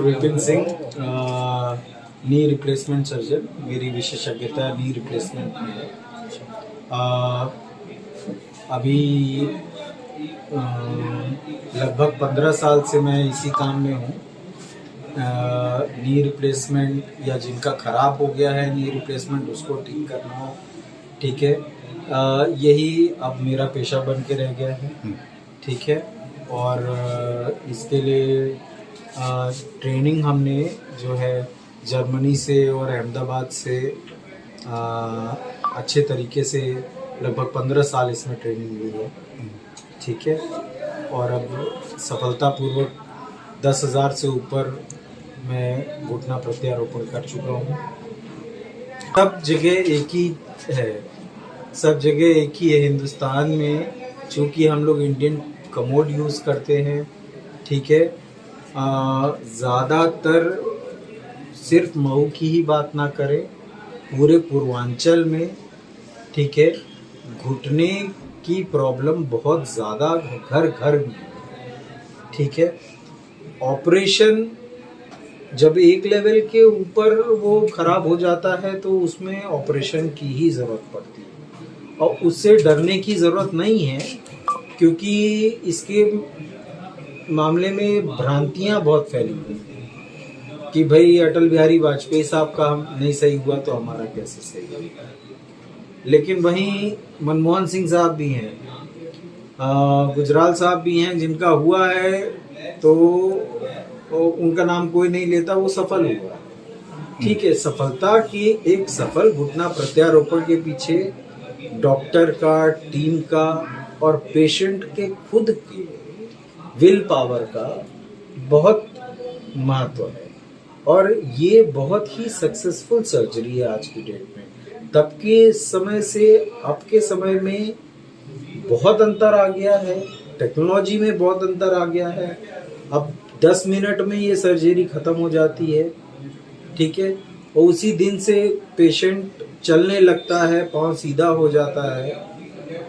Vipin Singh, knee replacement surgeon. मेरी विशेषज्ञता knee replacement में है। अभी लगभग 15 साल से मैं इसी काम में हूँ। नी रिप्लेसमेंट या जिनका ख़राब हो गया है नी रिप्लेसमेंट, उसको ठीक करना, ठीक है, यही अब मेरा पेशा बन के रह गया है, ठीक है। और इसके लिए ट्रेनिंग हमने जो है जर्मनी से और अहमदाबाद से अच्छे तरीके से लगभग 15 साल इसमें ट्रेनिंग ली है, ठीक है। और अब सफलतापूर्वक 10,000 से ऊपर मैं घुटना प्रत्यारोपण कर चुका हूँ। सब जगह एक ही है, सब जगह एक ही है हिंदुस्तान में। चूँकि हम लोग इंडियन कमोड यूज़ करते हैं, ठीक है। ज़्यादातर सिर्फ मऊ की ही बात ना करें, पूरे पूर्वांचल में, ठीक है, घुटने की प्रॉब्लम बहुत ज़्यादा घर घर में, ठीक है। ऑपरेशन जब एक लेवल के ऊपर वो ख़राब हो जाता है तो उसमें ऑपरेशन की ही ज़रूरत पड़ती है, और उससे डरने की ज़रूरत नहीं है, क्योंकि इसके मामले में भ्रांतियाँ बहुत फैली हुई हैं कि भाई अटल बिहारी वाजपेयी साहब का हम नहीं सही हुआ तो हमारा कैसे सही होगा। लेकिन वहीं मनमोहन सिंह साहब भी हैं, गुजराल साहब भी हैं, जिनका हुआ है तो उनका नाम कोई नहीं लेता, वो सफल हुआ, ठीक है। सफलता की एक सफल घुटना प्रत्यारोपण के पीछे डॉक्टर का, टीम का और पेशेंट के खुद के विल पावर का बहुत महत्व है। और ये बहुत ही सक्सेसफुल सर्जरी है आज की डेट में। तब के समय से अब के समय में बहुत अंतर आ गया है, टेक्नोलॉजी में बहुत अंतर आ गया है। अब 10 मिनट में ये सर्जरी ख़त्म हो जाती है, ठीक है। और उसी दिन से पेशेंट चलने लगता है, पाँव सीधा हो जाता है,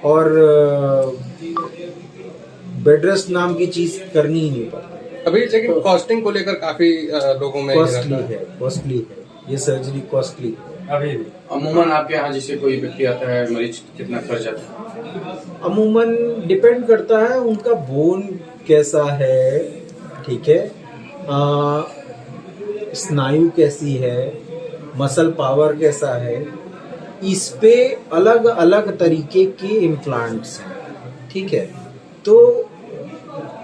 और बेड रेस्ट नाम की चीज़ करनी ही नहीं पड़ती। अभी लेकिन कॉस्टिंग को लेकर काफ़ी लोगों में कॉस्टली है ये सर्जरी, कॉस्टली है। अभी अमूमन आपके यहाँ जैसे कोई व्यक्ति आता है, मरीज, कितना खर्च आता है? अमूमन डिपेंड करता है उनका बोन कैसा है, ठीक है, स्नायु कैसी है, मसल पावर कैसा है, इस पे अलग अलग तरीके के इम्प्लांट्स हैं, ठीक है। तो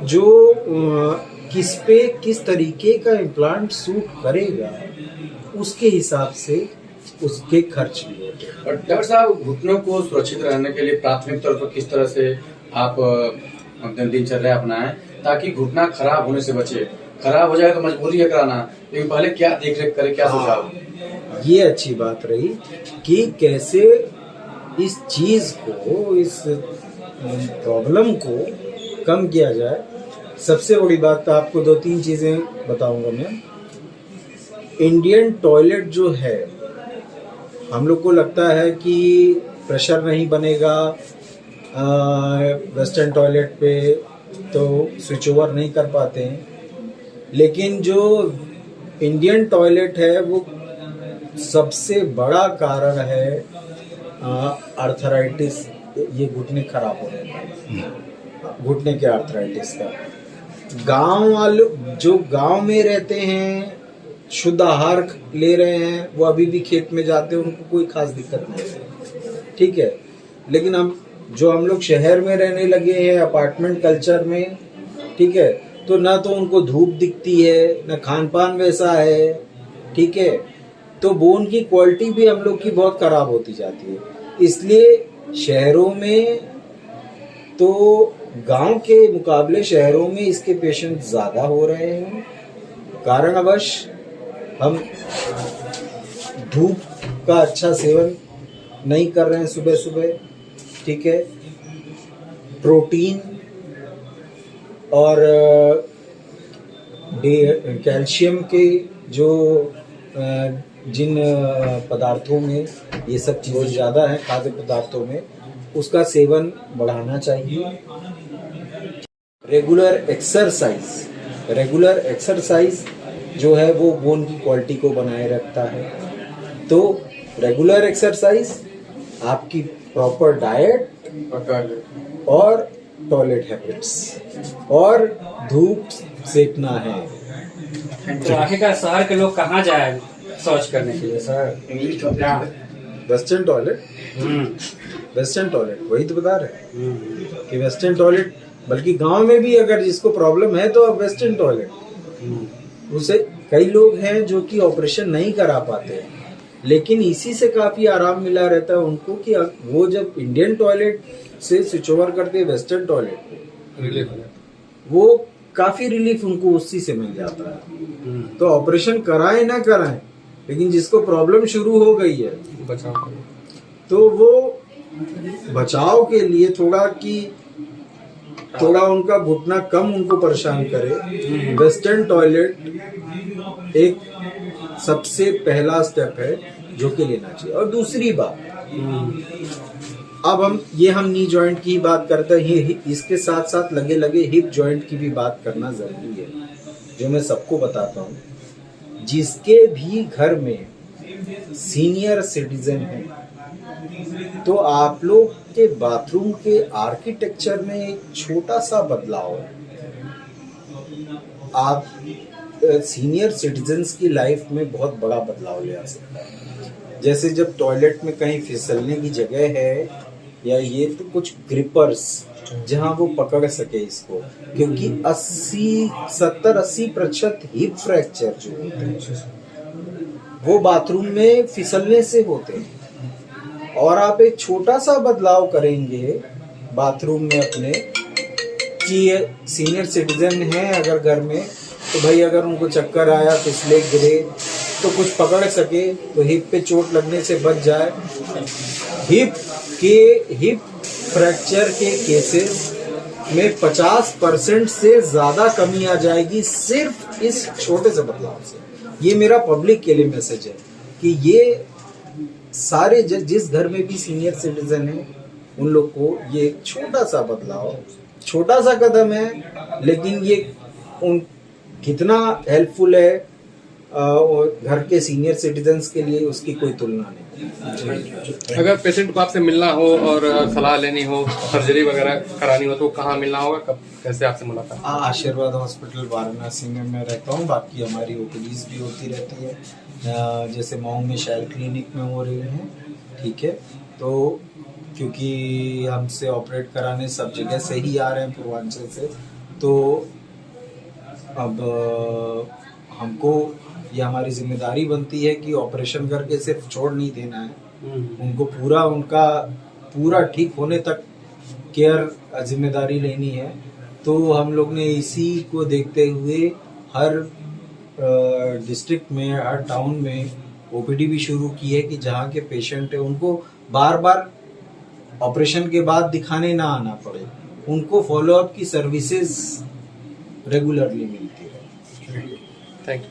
जो किस पे किस तरीके का इम्प्लांट सूट करेगा उसके हिसाब से उसके खर्च भी होते हैं। और डॉक्टर साहब, घुटनों को सुरक्षित रहने के लिए प्राथमिक तौर पर किस तरह से आप दिनचर्या अपनाएं ताकि घुटना खराब होने से बचे? खराब हो जाए तो मजबूरी है कराना, लेकिन पहले क्या देख रेख करें, क्या सुझाव? ये अच्छी बात रही कि कैसे इस चीज को, इस प्रॉब्लम को कम किया जाए। सबसे बड़ी बात तो आपको 2-3 चीजें बताऊंगा मैं। इंडियन टॉयलेट जो है, हम लोग को लगता है कि प्रेशर नहीं बनेगा वेस्टर्न टॉयलेट पे, तो स्विच ओवर नहीं कर पाते हैं। लेकिन जो इंडियन टॉयलेट है वो सबसे बड़ा कारण है आर्थराइटिस, ये घुटने खराब होने का, घुटने के आर्थराइटिस का। गांव वाले जो गांव में रहते हैं, शुद्ध आहार ले रहे हैं, वो अभी भी खेत में जाते हैं, उनको कोई खास दिक्कत नहीं है, ठीक है। लेकिन हम लोग शहर में रहने लगे हैं, अपार्टमेंट कल्चर में, ठीक है, तो ना तो उनको धूप दिखती है, ना खान पान वैसा है, ठीक है। तो बोन की क्वालिटी भी हम लोग की बहुत खराब होती जाती है। इसलिए शहरों में तो गांव के मुकाबले शहरों में इसके पेशेंट ज़्यादा हो रहे हैं। कारणवश हम धूप का अच्छा सेवन नहीं कर रहे हैं सुबह सुबह, ठीक है। प्रोटीन और कैल्शियम के जो जिन पदार्थों में ये सब चीज़ें ज़्यादा हैं, खाद्य पदार्थों में, उसका सेवन बढ़ाना चाहिए। रेगुलर एक्सरसाइज जो है वो बोन की क्वालिटी को बनाए रखता है। तो रेगुलर एक्सरसाइज, आपकी प्रॉपर डाइट और टॉयलेट हैबिट्स और धूप सेकना है। तो आखिरकार शहर के लोग कहाँ जाए शौच करने के लिए sir? Western toilet, western toilet, वही तो बता रहे हैं कि वेस्टर्न टॉयलेट, बल्कि गांव में भी अगर जिसको प्रॉब्लम है तो अब वेस्टर्न टॉयलेट। उसे कई लोग हैं जो कि ऑपरेशन नहीं करा पाते हैं, लेकिन इसी से काफी आराम मिला रहता है उनको कि वो जब इंडियन टॉयलेट से स्विच ओवर करते हैं वेस्टर्न टॉयलेट पे, वो काफी रिलीफ उनको उसी से मिल जाता है। तो ऑपरेशन कराएं ना कराएं, लेकिन जिसको प्रॉब्लम शुरू हो गई है तो वो बचाव के लिए थोड़ा उनका घुटना कम उनको परेशान करे, वेस्टर्न टॉयलेट एक सबसे पहला स्टेप है जो कि लेना चाहिए। और दूसरी बात, अब हम नी जॉइंट की बात करते हैं, इसके साथ साथ लगे लगे हिप जॉइंट की भी बात करना जरूरी है, जो मैं सबको बताता हूँ। जिसके भी घर में सीनियर सिटीजन है, तो आप लोग के बाथरूम के आर्किटेक्चर में एक छोटा सा बदलाव है, आप सीनियर सिटीजन्स की लाइफ में बहुत बड़ा बदलाव ले आ सकता है। जैसे जब टॉयलेट में कहीं फिसलने की जगह है या ये, तो कुछ ग्रिपर्स जहां वो पकड़ सके इसको, क्योंकि 70-80% हिप फ्रैक्चर जो होते हैं वो बाथरूम में फिसलने से होते हैं। और आप एक छोटा सा बदलाव करेंगे बाथरूम में अपने, कि सीनियर सिटीजन है अगर घर में, तो भाई अगर उनको चक्कर आया, फिसले, गिरे, तो कुछ पकड़ सके, तो हिप पे चोट लगने से बच जाए। हिप फ्रैक्चर के केसेस में 50% से ज्यादा कमी आ जाएगी सिर्फ इस छोटे से बदलाव से। ये मेरा पब्लिक के लिए मैसेज है कि ये सारे जिस घर में भी सीनियर सिटीजन है उन लोग को ये एक छोटा सा बदलाव, छोटा सा कदम है, लेकिन ये उन कितना हेल्पफुल है घर के सीनियर सिटीजन्स के लिए, उसकी कोई तुलना नहीं। अगर पेशेंट को आपसे मिलना हो और सलाह लेनी हो, सर्जरी वगैरह करानी हो, तो कहाँ मिलना होगा, कब, कैसे आपसे मुलाकात? आशीर्वाद हॉस्पिटल वाराणसी में मैं रहता हूँ, बाकी हमारी ओपीडीज भी होती रहती है, जैसे मऊ में शैल क्लिनिक में हो रही हैं, ठीक है। तो क्योंकि हमसे ऑपरेट कराने सब जगह से ही आ रहे हैं पूर्वांचल से, तो अब हमको ये हमारी जिम्मेदारी बनती है कि ऑपरेशन करके सिर्फ छोड़ नहीं देना है, उनको उनका पूरा ठीक होने तक केयर जिम्मेदारी लेनी है। तो हम लोग ने इसी को देखते हुए हर डिस्ट्रिक्ट में, हर टाउन में ओपीडी भी शुरू की है कि जहाँ के पेशेंट है उनको बार बार ऑपरेशन के बाद दिखाने ना आना पड़े, उनको फॉलोअप की सर्विसेज रेगुलरली मिलती है। Thank you.